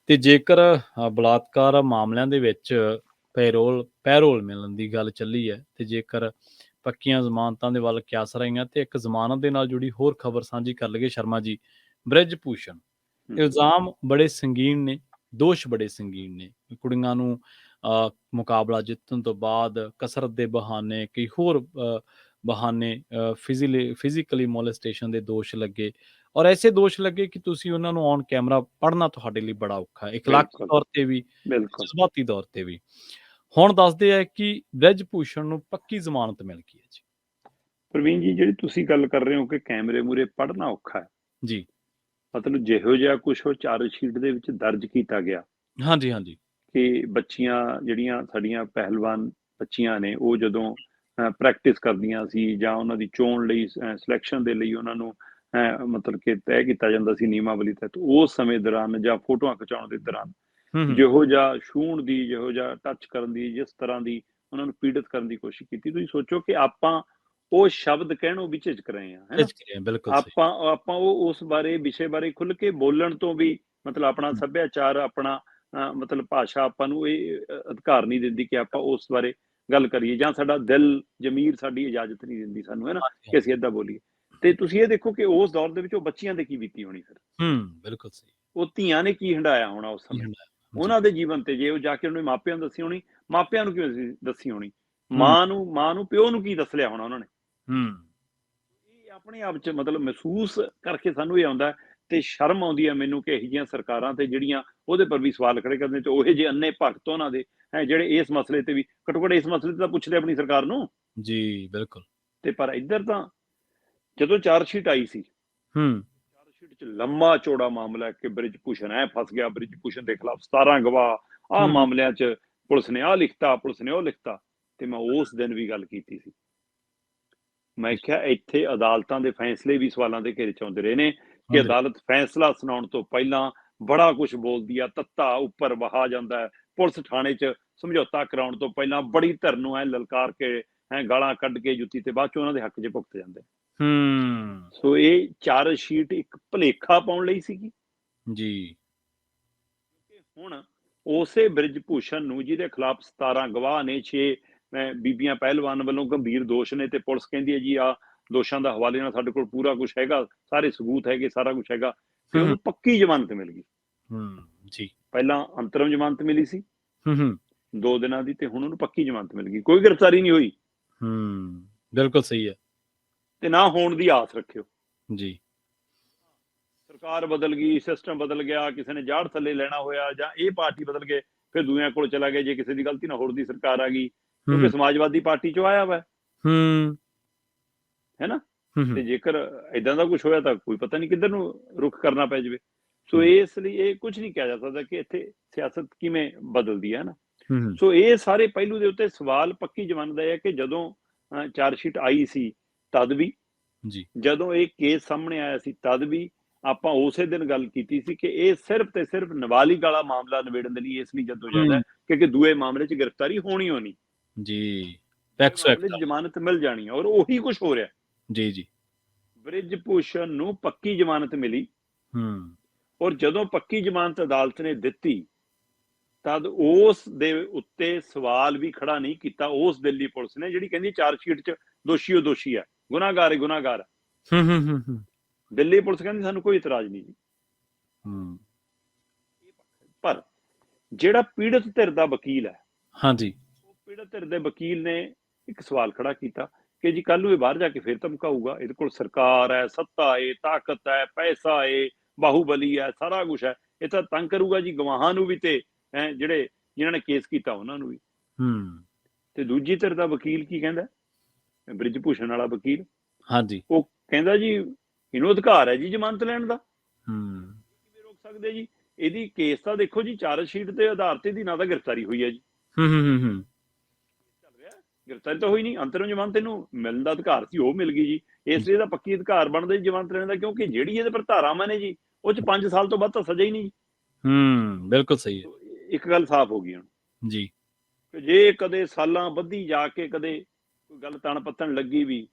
ਤੇ ਜੇਕਰ ਬਲਾਤਕਾਰ ਮਾਮਲਿਆਂ ਦੇ ਵਿੱਚ ਪੈਰੋਲ ਮਿਲਣ ਦੀ ਗੱਲ ਚੱਲੀ ਹੈ ਤੇ ਜੇਕਰ ਪੱਕੀਆਂ ਜ਼ਮਾਨਤਾਂ ਦੇ ਵੱਲ ਕਿਆਸ ਰਹੀਆਂ ਤੇ ਇੱਕ ਜ਼ਮਾਨਤ ਦੇ ਨਾਲ ਜੁੜੀ ਹੋਰ ਖਬਰ ਸਾਂਝੀ ਕਰ ਲਈਏ ਸ਼ਰਮਾ ਜੀ। ਬ੍ਰਿਜ ਭੂਸ਼ਣ ਇਲਜ਼ਾਮ ਬੜੇ ਸੰਗੀਨ ਨੇ, ਦੋਸ਼ ਬੜੇ ਸੰਗੀਨ ਨੇ। ਕੁੜੀਆਂ ਨੂੰ ਮੁਕਾਬਲਾ ਜਿੱਤਣ ਤੋਂ ਬਾਅਦ ਕਸਰਤ ਦੇ ਬਹਾਨੇ ਕਈ ਹੋਰ ਬਹਾਨੇ ਫਿਜ਼ੀਕਲੀ ਮੋਲੈਸਟੇਸ਼ਨ ਦੇ ਦੋਸ਼ ਲੱਗੇ ਔਰ ਐਸੇ ਦੋਸ਼ ਲੱਗੇ ਕਿ ਤੁਸੀਂ ਉਹਨਾਂ ਨੂੰ ਔਨ ਕੈਮਰਾ ਪੜ੍ਹਨਾ ਤੁਹਾਡੇ ਲਈ ਬੜਾ ਔਖਾ ਹੈ, ਇਖਲਾਕੀ ਬਿਲਕੁਲ ਤੌਰ ਤੇ ਵੀ, ਬਿਲਕੁਲ ਜਜ਼ਬਾਤੀ ਤੌਰ ਤੇ ਵੀ। ਹੁਣ ਦੱਸਦੇ ਆ ਕਿ ਬ੍ਰਿਜ ਭੂਸ਼ਣ ਨੂੰ ਪੱਕੀ ਜ਼ਮਾਨਤ ਮਿਲ ਗਈ ਹੈ ਜੀ। ਪ੍ਰਵੀਨ ਜੀ, ਜਿਹੜੀ ਤੁਸੀਂ ਗੱਲ ਕਰ ਰਹੇ ਹੋ ਕਿ ਕੈਮਰੇ ਮੂਹਰੇ ਪੜ੍ਹਨਾ ਔਖਾ ਹੈ, ਜੀ ਮਤਲਬ ਜਿਹੋ ਜਿਹਾ ਕੁਛ ਉਹ ਚਾਰਜ ਸ਼ੀਟ ਦੇ ਵਿੱਚ ਦਰਜ ਕੀਤਾ ਗਿਆ ਹਾਂਜੀ ਹਾਂਜੀ ਕਿ ਬੱਚੀਆਂ ਜਿਹੜੀਆਂ ਸਾਡੀਆਂ ਪਹਿਲਵਾਨ ਬੱਚੀਆਂ ਨੇ, ਉਹ ਜਦੋਂ ਪ੍ਰੈਕਟਿਸ ਕਰਦੀਆਂ ਸੀ ਜਾਂ ਉਹਨਾਂ ਦੀ ਚੋਣ ਲਈ ਸਿਲੈਕਸ਼ਨ ਦੇ ਲਈ ਉਹਨਾਂ ਨੂੰ ਮਤਲਬ ਕਿ ਤੈਅ ਕੀਤਾ ਜਾਂਦਾ ਸੀ ਨਿਯਮਾਵਲੀ ਤਹਿਤ, ਉਸ ਸਮੇਂ ਦੌਰਾਨ ਜਾਂ ਫੋਟੋਆਂ ਖਿਚਾਉਣ ਦੇ ਦੌਰਾਨ ਹੂੰ ਜਿਹੋ ਜਿਹਾ ਛੂਹਣ ਦੀ, ਜਿਹੋ ਜਿਹਾ ਟੱਚ ਕਰਨ ਦੀ, ਜਿਸ ਤਰ੍ਹਾਂ ਦੀ ਉਹਨਾਂ ਨੂੰ ਪੀੜਤ ਕਰਨ ਦੀ ਕੋਸ਼ਿਸ਼ ਕੀਤੀ, ਤੁਸੀਂ ਸੋਚੋ ਕਿ ਆਪਾਂ ਉਹ ਸ਼ਬਦ ਕਹਿਣੋਂ ਵੀ ਝਿਜਕ ਰਹੇ ਹਾਂ, ਹੈ ਨਾ। ਬਿਲਕੁਲ ਸਹੀ। ਆਪਾਂ ਉਹ ਉਸ ਬਾਰੇ, ਵਿਸ਼ੇ ਬਾਰੇ ਖੁੱਲ ਕੇ ਬੋਲਣ ਤੋਂ ਵੀ, ਮਤਲਬ ਆਪਣਾ ਸੱਭਿਆਚਾਰ, ਆਪਣਾ ਮਤਲਬ ਭਾਸ਼ਾ ਆਪਾਂ ਨੂੰ ਇਹ ਅਧਿਕਾਰ ਨਹੀਂ ਦਿੰਦੀ ਕਿ ਆਪਾਂ ਉਸ ਬਾਰੇ ਗੱਲ ਕਰੀਏ, ਜਾਂ ਸਾਡਾ ਦਿਲ ਜ਼ਮੀਰ ਸਾਡੀ ਇਜਾਜ਼ਤ ਨਹੀਂ ਦਿੰਦੀ ਸਾਨੂੰ, ਹੈ ਨਾ, ਕਿ ਅਸੀਂ ਏਦਾਂ ਬੋਲੀਏ। ਤੇ ਤੁਸੀਂ ਇਹ ਦੇਖੋ ਕਿ ਉਸ ਦੌਰ ਦੇ ਵਿੱਚ ਉਹ ਬੱਚੀਆਂ ਦੇ ਕੀ ਬੀਤੀ ਹੋਣੀ, ਫਿਰ ਬਿਲਕੁਲ ਸਹੀ। ਉਹ ਧੀਆਂ ਨੇ ਕੀ ਹੰਢਾਇਆ ਹੋਣਾ ਉਸ ਸਮੇਂ ਉਹਨਾਂ ਦੇ ਜੀਵਨ ਤੇ। ਜੇ ਉਹ ਜਾ ਕੇ ਉਹਨੇ ਮਾਪਿਆਂ ਨੂੰ ਦੱਸੀ ਹੋਣੀ, ਮਾਪਿਆਂ ਨੂੰ ਕਿਵੇਂ ਦੱਸੀ ਹੋਣੀ, ਮਾਂ ਨੂੰ ਪਿਓ ਨੂੰ ਕੀ ਦੱਸ ਲਿਆ ਹੋਣਾ ਉਹਨਾਂ ਨੇ। ਇਹ ਆਪਣੇ ਆਪ ਚ ਮਤਲਬ ਮਹਿਸੂਸ ਕਰਕੇ ਸਾਨੂੰ ਇਹ ਆਉਂਦਾ ਤੇ ਸ਼ਰਮ ਆਉਂਦੀ ਹੈ ਮੈਨੂੰ ਕਿ ਇਹੋ ਜਿਹੀਆਂ ਸਰਕਾਰਾਂ ਤੇ ਜਿਹੜੀਆਂ ਉਹਦੇ ਪਰ ਵੀ ਸਵਾਲ ਖੜੇ ਕਰਦੇ ਤੇ ਉਹੇ ਜਿਹੇ ਅੰਨੇ ਭਗਤ ਉਹਨਾਂ ਦੇ ਹੈ ਜਿਹੜੇ ਇਸ ਮਸਲੇ ਤੇ ਵੀ ਘੱਟੋ ਘੱਟ ਇਸ ਮਸਲੇ ਤੇ ਤਾਂ ਪੁੱਛਦੇ ਆਪਣੀ ਸਰਕਾਰ ਨੂੰ ਜੀ। ਬਿਲਕੁਲ। ਤੇ ਪਰ ਇੱਧਰ ਤਾਂ ਜਦੋਂ ਚਾਰਜ ਸ਼ੀਟ ਆਈ ਸੀ, ਚਾਰਜ ਸ਼ੀਟ ਚ ਲੰਮਾ ਚੌੜਾ ਮਾਮਲਾ ਕਿ ਬ੍ਰਿਜ ਭੂਸ਼ਣ ਫਸ ਗਿਆ, ਬ੍ਰਿਜ ਭੂਸ਼ਣ ਦੇ ਖਿਲਾਫ 17 ਗਵਾਹ, ਆਹ ਮਾਮਲਿਆਂ ਚ ਪੁਲਿਸ ਨੇ ਆਹ ਲਿਖਤਾ, ਪੁਲਿਸ ਨੇ ਉਹ ਲਿਖਤਾ। ਤੇ ਮੈਂ ਉਸ ਦਿਨ ਵੀ ਗੱਲ ਕੀਤੀ ਸੀ, ਮੈਂ ਕਿਹਾ ਇੱਥੇ ਅਦਾਲਤਾਂ ਦੇ ਫੈਸਲੇ ਵੀ ਸਵਾਲਾਂ ਦੇ ਘੇਰੇ ਚ ਆਉਂਦੇ ਰਹੇ ਨੇ ਕਿ ਅਦਾਲਤ ਫੈਸਲਾ ਸੁਣਾਉਣ ਤੋਂ ਪਹਿਲਾਂ ਬੜਾ ਕੁਝ ਬੋਲਦੀ ਆ, ਤੱਤਾ ਉੱਪਰ ਵਹਾ ਜਾਂਦਾ ਹੈ। ਪੁਲਿਸ ਥਾਣੇ ਚ ਸਮਝੌਤਾ ਕਰਾਉਣ ਤੋਂ ਪਹਿਲਾਂ ਬੜੀ ਧਿਰ ਨੂੰ ਲਲਕਾਰ ਕੇ ਗਾਲਾਂ ਕੱਢ ਕੇ ਜੁੱਤੀ ਤੇ ਬਾਅਦ ਚ ਉਹਨਾਂ ਦੇ ਹੱਕ 'ਚ ਭੁਗਤ ਜਾਂਦੇ। ਸੋ ਇਹ ਚਾਰਜ ਸ਼ੀਟ ਇੱਕ ਭੁਲੇਖਾ ਪਾਉਣ ਲਈ ਸੀਗੀ ਜੀ। ਹੁਣ ਉਸੇ ਬ੍ਰਿਜ ਭੂਸ਼ਣ ਨੂੰ ਜਿਹਦੇ ਖਿਲਾਫ 17 ਗਵਾਹ ਨੇ, 6 ਬੀਬੀਆਂ ਪਹਿਲਵਾਨ ਵੱਲੋਂ ਗੰਭੀਰ ਦੋਸ਼ ਨੇ, ਤੇ ਪੁਲਿਸ ਕਹਿੰਦੀ ਹੈ ਜੀ ਆ ਦੋਸ਼ਾਂ ਦਾ ਹਵਾਲੇ ਨਾਲ ਸਾਡੇ ਕੋਲ ਪੂਰਾ ਕੁਝ ਹੈਗਾ, ਸਾਰੇ ਸਬੂਤ ਹੈਗੇ, ਸਾਰਾ ਕੁਝ ਹੈਗਾ, ਤੇ ਉਹਨੂੰ ਪੱਕੀ ਜ਼ਮਾਨਤ ਮਿਲ ਗਈ। ਜੀ। ਪਹਿਲਾਂ ਅੰਤਰਮ ਜ਼ਮਾਨਤ ਮਿਲੀ ਸੀ 2 ਦਿਨਾਂ ਦੀ, ਤੇ ਹੁਣ ਉਹਨੂੰ ਪੱਕੀ ਜ਼ਮਾਨਤ ਮਿਲ ਗਈ। ਕੋਈ ਗ੍ਰਿਫਤਾਰੀ ਨਹੀਂ ਹੋਈ। ਬਿਲਕੁਲ ਸਹੀ ਹੈ। ਤੇ ਨਾ ਹੋਣ ਦੀ ਆਸ ਰੱਖਿਓ ਜੀ। ਸਰਕਾਰ ਬਦਲ ਗਈ, ਸਿਸਟਮ ਬਦਲ ਗਿਆ, ਕਿਸੇ ਨੇ ਜਾੜ ਥੱਲੇ ਲੈਣਾ ਹੋਇਆ, ਜਾਂ ਇਹ ਪਾਰਟੀ ਬਦਲ ਗਏ ਫਿਰ ਦੂਜਿਆਂ ਕੋਲ ਚਲਾ ਗਿਆ, ਜੇ ਕਿਸੇ ਦੀ ਗਲਤੀ ਨਾਲ ਹੋਰ ਦੀ ਸਰਕਾਰ ਆ ਗਈ, ਕਿਉਂਕਿ ਸਮਾਜਵਾਦੀ ਪਾਰਟੀ ਚੋਂ ਆਇਆ ਵਾ, ਹੈ ਨਾ। ਤੇ ਜੇਕਰ ਏਦਾਂ ਦਾ ਕੁਝ ਹੋਇਆ ਤਾਂ ਕੋਈ ਪਤਾ ਨਹੀਂ ਕਿੱਧਰ ਨੂੰ ਰੁਖ ਕਰਨਾ ਪੈ ਜਾਵੇ। ਸੋ ਇਸ ਲਈ ਇਹ ਕੁਝ ਨਹੀਂ ਕਿਹਾ ਜਾ ਸਕਦਾ ਕਿ ਇੱਥੇ ਸਿਆਸਤ ਕਿਵੇਂ ਬਦਲਦੀ ਹੈ ਨਾ। ਸੋ ਇਹ ਸਾਰੇ ਪਹਿਲੂ ਦੇ ਉੱਤੇ ਸਵਾਲ ਪੱਕੀ ਜ਼ਮਾਨਤ ਦਾ ਹੈ ਕਿ ਜਦੋਂ ਚਾਰਜ ਸ਼ੀਟ ਆਈ ਸੀ ਤਦ ਵੀ, ਜਦੋਂ ਇਹ ਕੇਸ ਸਾਹਮਣੇ ਆਇਆ ਸੀ ਤਦ ਵੀ, ਆਪਾਂ ਉਸੇ ਦਿਨ ਗੱਲ ਕੀਤੀ ਸੀ ਕਿ ਇਹ ਸਿਰਫ ਤੇ ਸਿਰਫ ਨਾਬਾਲਿਗ ਵਾਲਾ ਮਾਮਲਾ ਨਿਬੇੜਨ ਦੇ ਲਈ ਇਸ ਲਈ ਜਦੋਜਹਿਦ ਹੈ ਕਿਉਂਕਿ ਦੂਏ ਮਾਮਲੇ 'ਚ ਗ੍ਰਿਫਤਾਰੀ ਹੋਣੀ ਜੀ, ਜ਼ਮਾਨਤ ਮਿਲ ਜਾਣੀ, ਔਰ ਉਹੀ ਕੁਝ ਹੋ ਰਿਹਾ। ਜੀ। ਬ੍ਰਿਜ ਭੂਸ਼ਣ ਨੂੰ ਪੱਕੀ ਜ਼ਮਾਨਤ ਮਿਲੀ, ਔਰ ਜਦੋਂ ਪੱਕੀ ਜ਼ਮਾਨਤ ਅਦਾਲਤ ਨੇ ਦਿੱਤੀ ਤਦ ਉਸ ਦੇ ਉੱਤੇ ਸਵਾਲ ਵੀ ਖੜਾ ਨਹੀਂ ਕੀਤਾ ਉਸ ਦਿੱਲੀ ਪੁਲਿਸ ਨੇ, ਜਿਹੜੀ ਕਹਿੰਦੀ ਚਾਰਜ ਸ਼ੀਟ 'ਚ ਦੋਸ਼ੀ ਉਹ ਦੋਸ਼ੀ ਹੈ, ਗੁਨਾਹਗਾਰ ਹੈ ਗੁਨਾਹਗਾਰ। ਦਿੱਲੀ ਪੁਲਿਸ ਕਹਿੰਦੀ ਸਾਨੂੰ ਕੋਈ ਇਤਰਾਜ਼ ਨਹੀਂ ਜੀ। ਪਰ ਜਿਹੜਾ ਪੀੜਤ ਧਿਰ ਦਾ ਵਕੀਲ ਹੈ, ਉਹ ਪੀੜਤ ਧਿਰ ਦੇ ਵਕੀਲ ਨੇ ਇੱਕ ਸਵਾਲ ਖੜਾ ਕੀਤਾ ਕਿ ਜੀ ਕੱਲ ਨੂੰ ਇਹ ਬਾਹਰ ਜਾ ਕੇ ਫਿਰ ਧਮਕਾਊਗਾ, ਇਹਦੇ ਕੋਲ ਸਰਕਾਰ ਹੈ, ਸੱਤਾ ਹੈ, ਤਾਕਤ ਹੈ, ਪੈਸਾ ਹੈ, ਬਾਹੂਬਲੀ ਹੈ, ਸਾਰਾ ਕੁਛ ਹੈ, ਇਹ ਤਾਂ ਤੰਗ ਕਰੂਗਾ ਜੀ ਗਵਾਹਾਂ ਨੂੰ ਵੀ ਤੇ ਜਿਹੜੇ ਜਿਨ੍ਹਾਂ ਨੇ ਕੇਸ ਕੀਤਾ ਉਹਨਾਂ ਨੂੰ ਵੀ। ਤੇ ਦੂਜੀ ਧਿਰ ਦਾ ਵਕੀਲ ਕੀ ਕਹਿੰਦਾ, ਬ੍ਰਿਜ ਭੂਸ਼ਣ ਵਾਲਾ ਵਕੀਲ, ਉਹ ਕਹਿੰਦਾ ਜੀ ਇਹਨੂੰ ਅਧਿਕਾਰ ਹੈ ਜੀ ਜ਼ਮਾਨਤ ਲੈਣ ਦਾ, ਕਿਵੇਂ ਰੋਕ ਸਕਦੇ ਜੀ, ਇਹਦੀ ਕੇਸ ਤਾਂ ਦੇਖੋ ਜੀ ਚਾਰਜ ਸ਼ੀਟ ਦੇ ਆਧਾਰ ਤੇ ਦੀ ਨਾ ਤਾਂ ਗ੍ਰਿਫਤਾਰੀ ਹੋਈ ਹੈ ਜੀ, ਚੱਲ ਰਿਹਾ ਗ੍ਰਿਫਤਾਰੀ ਤਾਂ ਹੋਈ ਨਹੀਂ, ਅੰਤਰਮ ਜ਼ਮਾਨਤ ਇਹਨੂੰ ਮਿਲਣ ਦਾ ਅਧਿਕਾਰ ਸੀ, ਉਹ ਮਿਲ ਗਈ ਜੀ। ਇਸ ਲਈ ਇਹਦਾ ਪੱਕੀ ਅਧਿਕਾਰ ਬਣਦਾ ਜੀ ਜ਼ਮਾਨਤ ਲੈਣ ਦਾ, ਕਿਉਂਕਿ ਜਿਹੜੀ ਇਹਦੇ ਪਰ ਧਾਰਾਵਾਂ ਨੇ ਜੀ ਉਹ 'ਚ 5 ਸਾਲ ਤੋਂ ਵੱਧ ਤਾਂ ਸਜ਼ਾ ਹੀ ਨਹੀਂ। ਬਿਲਕੁਲ ਸਹੀ ਹੈ। ਇੱਕ ਗੱਲ ਸਾਫ਼ ਹੋ ਗਈ ਹੁਣ ਜੀ, ਜੇ ਕਦੇ ਸਾਲਾਂ ਵੱਧੀ ਜਾ ਕੇ ਕਦੇ ਕੋਈ ਗੱਲ ਤਣ ਪੱਤਣ ਲੱਗੀ ਵੀ,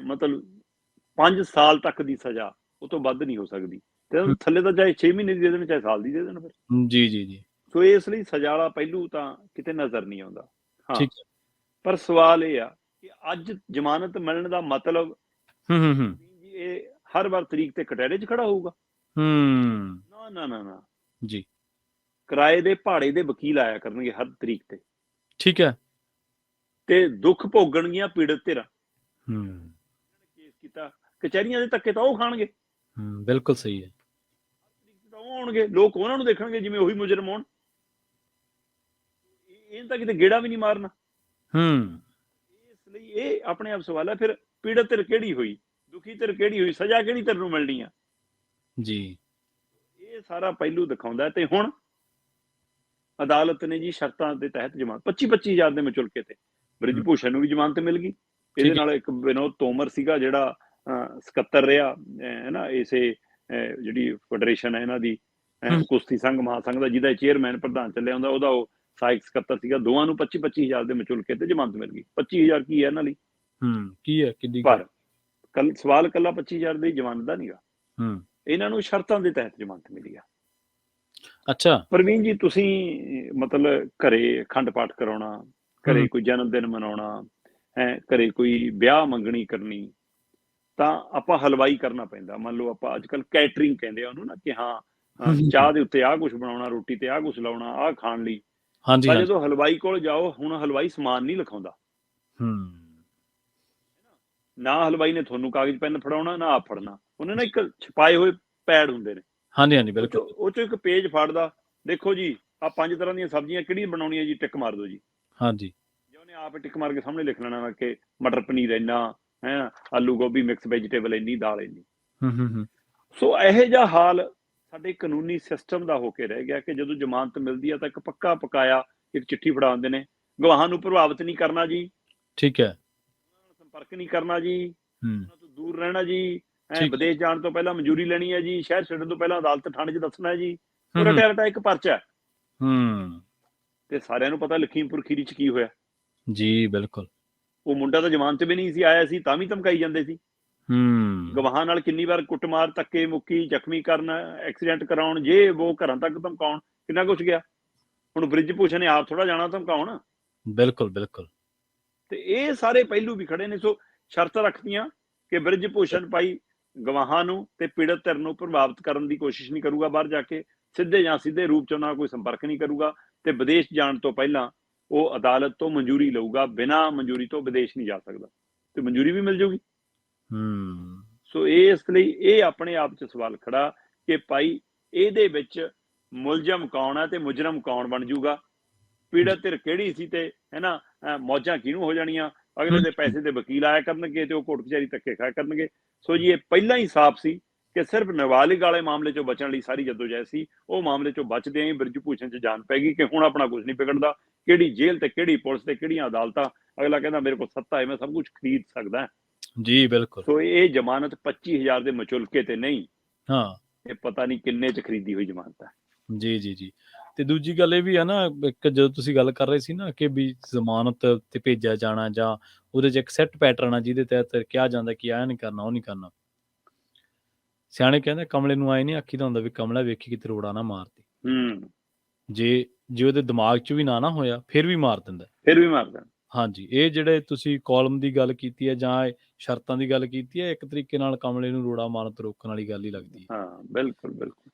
ਮਤਲਬ 5 ਸਾਲ ਤੱਕ ਦੀ ਸਜ਼ਾ ਉਹ ਤੋਂ ਵੱਧ ਨਹੀਂ ਹੋ ਸਕਦੀ, ਤੇ ਉਹਨੂੰ ਥੱਲੇ ਤਾਂ ਚਾਹੇ 6 ਮਹੀਨੇ ਦੀ ਦੇ ਦੇਣ, ਚਾਹੇ ਸਾਲ ਦੀ ਦੇ ਦੇਣ ਫਿਰ। ਜੀ ਜੀ ਜੀ ਸੋ ਇਸ ਲਈ ਸਜ਼ਾ ਵਾਲਾ ਪਹਿਲੂ ਤਾਂ ਕਿਤੇ ਨਜ਼ਰ ਨਹੀਂ ਆਉਂਦਾ। ਹਾਂ, ਠੀਕ ਹੈ। ਪਰ ਸਵਾਲ ਇਹ ਆ ਕਿ ਅੱਜ ਜ਼ਮਾਨਤ ਮਿਲਣ ਦਾ ਮਤਲਬ ਹੂੰ ਜੀ ਇਹ ਹਰ ਵਾਰ ਤਰੀਕ ਤੇ ਕਟਹਿਰੇ 'ਚ ਖੜਾ ਹੋਊਗਾ? ਹੂੰ ਨਾ ਨਾ ਨਾ ਨਾ, ਜੀ ਕਿਰਾਏ ਦੇ ਭਾੜੇ ਦੇ ਵਕੀਲ ਆਇਆ ਕਰਨਗੇ ਹਰ ਤਰੀਕ ਤੇ, ਠੀਕ ਹੈ। ਤੇ ਦੁੱਖ ਭੋਗਣਗੀਆਂ ਪੀੜਤ ਧਿਰਾਂ। ਹੂੰ ਕੇਸ ਕੀਤਾ, ਕਚਹਿਰੀਆਂ ਦੇ ਧੱਕੇ ਤਾਂ ਉਹ ਖਾਣਗੇ, ਬਿਲਕੁਲ ਸਹੀ ਹੈ। ਤਾਂ ਉਹ ਆਉਣਗੇ, ਲੋਕ ਉਹਨਾਂ ਨੂੰ ਦੇਖਣਗੇ ਜਿਵੇਂ ਉਹੀ ਮੁਜਰਮ ਹੋਣ। ਇਹ ਤਾਂ ਕਿਤੇ ਗੇੜਾ ਵੀ ਨਹੀਂ ਮਾਰਨਾ। ਇਸ ਲਈ ਇਹ ਆਪਣੇ ਆਪ ਸਵਾਲ ਹੈ, ਫਿਰ ਪੀੜਤ ਧਿਰ ਕਿਹੜੀ ਹੋਈ, ਦੁਖੀ ਧਿਰ ਕਿਹੜੀ ਹੋਈ, ਸਜ਼ਾ ਕਿਹੜੀ ਧਿਰ ਨੂੰ ਮਿਲਣੀ ਆ ਜੀ। ਇਹ ਸਾਰਾ ਪਹਿਲੂ ਦਿਖਾਉਂਦਾ। ਤੇ ਹੁਣ ਅਦਾਲਤ ਨੇ ਜੀ ਸ਼ਰਤਾਂ ਦੇ ਤਹਿਤ ਜ਼ਮਾਨਤ 25-25 ਹਜ਼ਾਰ ਦੇ ਮਚੁਲਕੇ ਤੇ ਬ੍ਰਿਜ ਭੂਸ਼ਣ ਨੂੰ ਵੀ ਜ਼ਮਾਨਤ ਮਿਲ ਗਈ। ਇਹਦੇ ਨਾਲ ਇੱਕ ਵਿਨੋਦ ਤੋਮਰ ਸੀਗਾ ਜਿਹੜਾ ਸਕੱਤਰ ਰਿਹਾ ਹੈ ਨਾ ਇਸੇ ਜਿਹੜੀ ਫੈਡਰੇਸ਼ਨ ਹੈ ਇਹਨਾਂ ਦੀ ਕੁਸ਼ਤੀ ਸੰਘ ਮਹਾਸੰਘ ਦਾ, ਜਿਹਦਾ ਚੇਅਰਮੈਨ ਪ੍ਰਧਾਨ ਚੱਲਿਆ ਹੁੰਦਾ, ਉਹਦਾ ਉਹ ਸਹਾਇਕ ਸਕੱਤਰ ਸੀਗਾ। ਦੋਵਾਂ ਨੂੰ 25-25 ਹਜ਼ਾਰ ਦੇ ਮਚੁਲਕੇ ਤੇ ਜ਼ਮਾਨਤ ਮਿਲ ਗਈ। 25 ਹਜ਼ਾਰ ਕੀ ਹੈ ਇਹਨਾਂ ਲਈ? ਕੀ ਹੈ ਕਿੰਨੀ? ਪਰ ਸਵਾਲ ਕੱਲਾ 25 ਹਜ਼ਾਰ ਦੀ ਜ਼ਮਾਨਤ ਦਾ ਨਹੀਂਗਾ, ਇਹਨਾਂ ਨੂੰ ਸ਼ਰਤਾਂ ਦੇ ਤਹਿਤ ਜ਼ਮਾਨਤ ਮਿਲੀ ਆ। ਅੱਛਾ ਪ੍ਰਵੀਨ ਜੀ, ਤੁਸੀਂ ਮਤਲਬ ਘਰੇ ਅਖੰਡ ਪਾਠ ਕਰਾਉਣਾ, ਘਰੇ ਕੋਈ ਜਨਮ ਦਿਨ ਮਨਾਉਣਾ ਹੈ, ਘਰੇ ਕੋਈ ਵਿਆਹ ਮੰਗਣੀ ਕਰਨੀ, ਤਾਂ ਆਪਾਂ ਹਲਵਾਈ ਕਰਨਾ ਪੈਂਦਾ। ਮੰਨ ਲਓ ਆਪਾਂ ਅੱਜ ਕੱਲ੍ਹ ਕੈਟਰਿੰਗ ਕਹਿੰਦੇ ਆ ਉਹਨੂੰ ਨਾ, ਕਿ ਹਾਂ ਚਾਹ ਦੇ ਉੱਤੇ ਆਹ ਕੁਛ ਬਣਾਉਣਾ, ਰੋਟੀ ਤੇ ਆਹ ਕੁਛ ਲਾਉਣਾ, ਆਹ ਖਾਣ ਲਈ। ਤਾਂ ਜਦੋਂ ਹਲਵਾਈ ਕੋਲ ਜਾਓ, ਹੁਣ ਹਲਵਾਈ ਸਮਾਨ ਨਹੀਂ ਲਿਖਾਉਂਦਾ। ਨਾ ਹਲਵਾਈ ਨੇ ਤੁਹਾਨੂੰ ਕਾਗਜ਼ ਪੈਨ ਫੜਾਉਣਾ, ਨਾ ਆਪ ਫੜਨਾ। ਉਹਨੇ ਨਾ ਇੱਕ ਛਪਾਏ ਹੋਏ ਪੈਡ ਹੁੰਦੇ ਨੇ, ਹਾਂਜੀ ਹਾਂਜੀ ਬਿਲਕੁਲ, ਉਹ ਚੋਂ ਇੱਕ ਪੇਜ ਫੜਦਾ, ਦੇਖੋ ਜੀ ਆਹ 5 ਤਰ੍ਹਾਂ ਦੀਆਂ ਸਬਜ਼ੀਆਂ ਕਿਹੜੀਆਂ ਬਣਾਉਣੀਆਂ ਜੀ, ਟਿਕ ਮਾਰ ਦਿਓ ਜੀ। ਹਾਂਜੀ, ਜੇ ਉਹਨੇ ਆਪ ਟਿਕ ਮਾਰ ਕੇ ਸਾਹਮਣੇ ਲਿਖ ਲੈਣਾ ਕਿ ਮਟਰ ਪਨੀਰ ਇੰਨਾ ਹੈ, ਆਲੂ ਗੋਭੀ ਮਿਕਸ ਵੈਜੀਟੇਬਲ ਇੰਨੀ, ਦਾਲ ਇੰਨੀ। ਸੋ ਇਹੋ ਜਿਹਾ ਹਾਲ ਸਾਡੇ ਕਾਨੂੰਨੀ ਸਿਸਟਮ ਦਾ ਹੋ ਕੇ ਰਹਿ ਗਿਆ ਕਿ ਜਦੋਂ ਜ਼ਮਾਨਤ ਮਿਲਦੀ ਆ ਤਾਂ ਇੱਕ ਪੱਕਾ ਪਕਾਇਆ ਇੱਕ ਚਿੱਠੀ ਫੜਾ ਦਿੰਦੇ ਨੇ, ਗਵਾਹਾਂ ਨੂੰ ਪ੍ਰਭਾਵਿਤ ਨਹੀਂ ਕਰਨਾ ਜੀ, ਠੀਕ ਹੈ, ਸੰਪਰਕ ਨਹੀਂ ਕਰਨਾ ਜੀ, ਉਹਨਾਂ ਤੋਂ ਦੂਰ ਰਹਿਣਾ ਜੀ, ਵਿਦੇਸ਼ ਜਾਣ ਤੋਂ ਪਹਿਲਾਂ ਮਨਜ਼ੂਰੀ ਲੈਣੀ ਹੈ ਜੀ, ਸ਼ਹਿਰ ਛੱਡਣ ਤੋਂ ਪਹਿਲਾਂ ਅਦਾਲਤ ਥਾਣੇ 'ਚ ਦੱਸਣਾ ਜੀ। ਰਟਿਆ ਇੱਕ ਪਰਚਾ ਤੇ ਸਾਰਿਆਂ ਨੂੰ ਪਤਾ ਲਖੀਮਪੁਰ ਖੀਰੀ 'ਚ ਕੀ ਹੋਇਆ ਜੀ। ਬਿਲਕੁਲ, ਉਹ ਮੁੰਡਾ ਤਾਂ ਜ਼ਮਾਨਤ ਵੀ ਨਹੀਂ ਸੀ ਆਇਆ ਸੀ, ਤਾਂ ਵੀ ਧਮਕਾਈ ਜਾਂਦੇ ਸੀ। ਗਵਾਹਾਂ ਨਾਲ ਕਿੰਨੀ ਵਾਰ ਕੁੱਟਮਾਰ, ਧੱਕੇ ਮੁੱਕੀ, ਜ਼ਖਮੀ ਕਰਨ, ਐਕਸੀਡੈਂਟ ਕਰਾਉਣ, ਜੇ ਉਹ ਘਰਾਂ ਤੱਕ ਧਮਕਾਉਣ, ਕਿੰਨਾ ਕੁਛ ਗਿਆ। ਹੁਣ ਬ੍ਰਿਜ ਭੂਸ਼ਣ ਨੇ ਆਪ ਥੋੜਾ ਜਾਣਾ ਧਮਕਾਉਣ। ਬਿਲਕੁਲ ਬਿਲਕੁਲ, ਤੇ ਇਹ ਸਾਰੇ ਪਹਿਲੂ ਵੀ ਖੜੇ ਨੇ। ਸੋ ਸ਼ਰਤਾਂ ਰੱਖਦੀਆਂ ਕਿ ਬ੍ਰਿਜ ਭੂਸ਼ਣ ਭਾਈ ਗਵਾਹਾਂ ਨੂੰ ਤੇ ਪੀੜਤ ਧਿਰ ਨੂੰ ਪ੍ਰਭਾਵਿਤ ਕਰਨ ਦੀ ਕੋਸ਼ਿਸ਼ ਨਹੀਂ ਕਰੂਗਾ, ਬਾਹਰ ਜਾ ਕੇ ਸਿੱਧੇ ਜਾਂ ਸਿੱਧੇ ਰੂਪ 'ਚ ਉਹਨਾਂ ਕੋਈ ਸੰਪਰਕ ਨਹੀਂ ਕਰੂਗਾ, ਤੇ ਵਿਦੇਸ਼ ਜਾਣ ਤੋਂ ਪਹਿਲਾਂ ਉਹ ਅਦਾਲਤ ਤੋਂ ਮਨਜ਼ੂਰੀ ਲਊਗਾ। ਬਿਨਾਂ ਮਨਜ਼ੂਰੀ ਤੋਂ ਵਿਦੇਸ਼ ਨਹੀਂ ਜਾ ਸਕਦਾ, ਤੇ ਮਨਜ਼ੂਰੀ ਵੀ ਮਿਲ ਜਾਊਗੀ। ਸੋ ਇਸ ਲਈ ਇਹ ਆਪਣੇ ਆਪ 'ਚ ਸਵਾਲ ਖੜਾ ਕਿ ਭਾਈ ਇਹਦੇ ਵਿੱਚ ਮੁਲਜ਼ਮ ਕੌਣ ਹੈ ਤੇ ਮੁਜਰਮ ਕੌਣ ਬਣ ਜਾਊਗਾ, ਪੀੜਤ ਧਿਰ ਕਿਹੜੀ ਸੀ, ਤੇ ਹੈ ਨਾ ਮੌਜਾਂ ਕਿਹਨੂੰ ਹੋ ਜਾਣੀਆਂ। ਅਗਲੇ ਦੇ ਪੈਸੇ ਦੇ ਵਕੀਲ ਆਇਆ ਕਰਨਗੇ ਤੇ ਉਹ ਕੋਰਟ ਕਚਹਿਰੀ ਧੱਕੇ ਖਾਇਆ ਕਰਨਗੇ। ਸੋ ਜੀ ਇਹ ਪਹਿਲਾਂ ਹੀ ਸਾਫ਼ ਸੀ ਕਿ ਸਿਰਫ ਨਾਬਾਲਿਗ ਵਾਲੇ ਮਾਮਲੇ 'ਚੋਂ ਬਚਣ ਲਈ ਸਾਰੀ ਜੱਦੋਜਹਿਦ ਸੀ। ਉਹ ਮਾਮਲੇ 'ਚੋਂ ਬਚਦੇ ਹੀ ਬ੍ਰਿਜ ਭੂਸ਼ਣ 'ਚ ਜਾਨ ਪੈ ਗਈ ਕਿ ਹੁਣ ਆਪਣਾ ਕੁਝ ਨਹੀਂ ਵਿਗੜਦਾ। ਕਿਹੜੀ ਜੇਲ੍ਹ ਤੇ ਕਿਹੜੀ ਪੁਲਿਸ ਤੇ ਕਿਹੜੀਆਂ ਅਦਾਲਤਾਂ, ਅਗਲਾ ਕਹਿੰਦਾ ਮੇਰੇ ਕੋਲ ਸੱਤਾ ਹੈ, ਮੈਂ ਸਭ ਕੁਝ ਖਰੀਦ ਸਕਦਾ ਜੀ। ਬਿਲਕੁਲ। ਸੋ ਇਹ ਜ਼ਮਾਨਤ 25,000 ਦੇ ਮਚੁਲਕੇ ਤੇ ਨਹੀਂ, ਇਹ ਪਤਾ ਨਹੀਂ ਕਿੰਨੇ 'ਚ ਖਰੀਦੀ ਹੋਈ ਜ਼ਮਾਨਤ ਹੈ ਜੀ ਜੀ ਜੀ। ਤੇ ਦੂਜੀ ਗੱਲ ਇਹ ਵੀ ਆ ਨਾ, ਇੱਕ ਜਦੋਂ ਤੁਸੀਂ ਗੱਲ ਕਰ ਰਹੇ ਸੀ ਨਾ ਕਿ ਵੀ ਜ਼ਮਾਨਤ ਤੇ ਭੇਜਿਆ ਜਾਣਾ ਜਾਂ ਉਹਦੇ 'ਚ ਇੱਕ ਸੈੱਟ ਪੈਟਰਨ ਆ ਜਿਹਦੇ ਤਹਿਤ ਕਿਹਾ ਜਾਂਦਾ ਕਿ ਆਹ ਨਹੀਂ ਕਰਨਾ, ਉਹ ਨਹੀਂ ਕਰਨਾ। ਸਿਆਣੇ ਕਹਿੰਦੇ ਕਮਲੇ ਨੂੰ ਆਏ ਨਹੀਂ ਆਖੀਦਾ ਹੁੰਦਾ ਵੀ ਕਮਲਾ ਵੇਖੀ ਕਿਤੇ ਰੋੜਾ ਨਾ ਮਾਰਦੀ। ਜੇ ਉਹਦੇ ਦਿਮਾਗ 'ਚ ਵੀ ਨਾ ਹੋਇਆ ਫਿਰ ਵੀ ਮਾਰ ਦਿੰਦਾ, ਹਾਂਜੀ। ਇਹ ਜਿਹੜੇ ਤੁਸੀਂ ਕਾਲਮ ਦੀ ਗੱਲ ਕੀਤੀ ਹੈ ਜਾਂ ਸ਼ਰਤਾਂ ਦੀ ਗੱਲ ਕੀਤੀ ਹੈ, ਇੱਕ ਤਰੀਕੇ ਨਾਲ ਕਮਲੇ ਨੂੰ ਰੋੜਾ ਮਾਰਨ ਤੋਂ ਰੋਕਣ ਵਾਲੀ ਗੱਲ ਹੀ ਲੱਗਦੀ ਹੈ। ਬਿਲਕੁਲ ਬਿਲਕੁਲ।